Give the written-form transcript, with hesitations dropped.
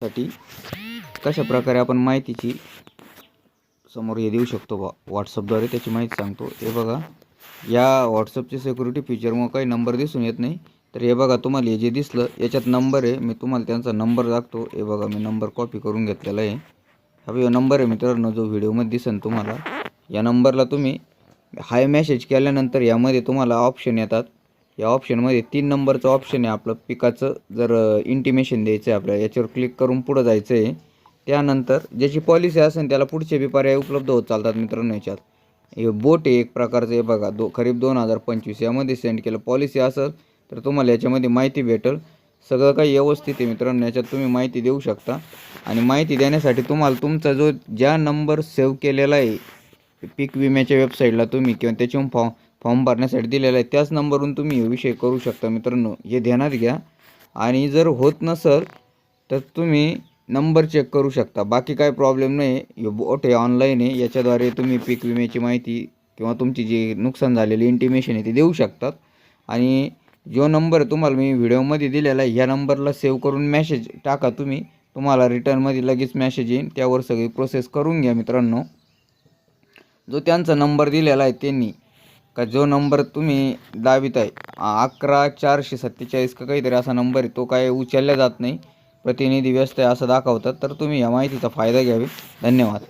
साठी कशा प्रकारे आपण माहितीची समोर हे देऊ शकतो व्हॉट्सअपद्वारे त्याची माहिती सांगतो। हे बघा, या व्हॉट्सअपचे सिक्युरिटी फीचरमुळे काही नंबर दिसून येत नाही। तर हे बघा, तुम्हाला हे जे दिसलं याच्यात नंबर आहे। मी तुम्हाला त्यांचा नंबर दाखवतो। हे बघा, मी नंबर कॉपी करून घेतलेला आहे। हा नंबर आहे मित्रांनो, जो व्हिडिओमध्ये दिसेल तुम्हाला। या नंबरला तुम्ही हाय मेसेज केल्यानंतर यामध्ये तुम्हाला ऑप्शन येतात। या ऑप्शनमध्ये 3 नंबरचं ऑप्शन आहे आपलं पिकाचं। जर इंटिमेशन द्यायचं आहे आपल्याला, याच्यावर क्लिक करून पुढे जायचं आहे। त्यानंतर ज्याची पॉलिसी असेल त्याला पुढचे बी पर्याय उपलब्ध होत चालतात मित्रांनो। याच्यात हे बोट आहे एक प्रकारचं। हे बघा, खरीप 2025 यामध्ये सेंड केलं पॉलिसी असेल तर तुम्हाला याच्यामध्ये माहिती भेटेल। सगळं काही व्यवस्थित आहे मित्रांनो। याच्यात तुम्ही माहिती देऊ शकता आणि माहिती देण्यासाठी तुम्हाला तुमचा जो ज्या नंबर सेव्ह केलेला आहे पीक विम्याच्या वेबसाईटला तुम्ही किंवा त्याच्याहून फॉर्म भरण्यासाठी दिलेला आहे, त्याच नंबरवरून तुम्ही हे विषय करू शकता मित्रांनो। हे ध्यानात घ्या। आणि जर होत नसेल तर तुम्ही नंबर चेक करू शकता, बाकी काय प्रॉब्लेम नाही। हे बोट आहे, ऑनलाईन आहे। याच्याद्वारे तुम्ही पीक विम्याची माहिती किंवा तुमची जी नुकसान झालेली इंटिमेशन आहे ते देऊ शकतात। आणि जो नंबर तुम्हाला मी व्हिडिओमध्ये दिलेला आहे, ह्या नंबरला सेव्ह करून मेसेज टाका तुम्ही, तुम्हाला रिटर्नमध्ये लगेच मेसेज येईल। त्यावर सगळी प्रोसेस करून घ्या मित्रांनो। जो त्यांचा नंबर दिलेला आहे त्यांनी, का जो नंबर तुम्ही दावित आहे 11447 का काहीतरी असा नंबर आहे, तो काय उचलला जात नाही, प्रतिनिधी व्यस्त आहे असं दाखवतात। तर तुम्ही या माहितीचा फायदा घ्यावे। धन्यवाद।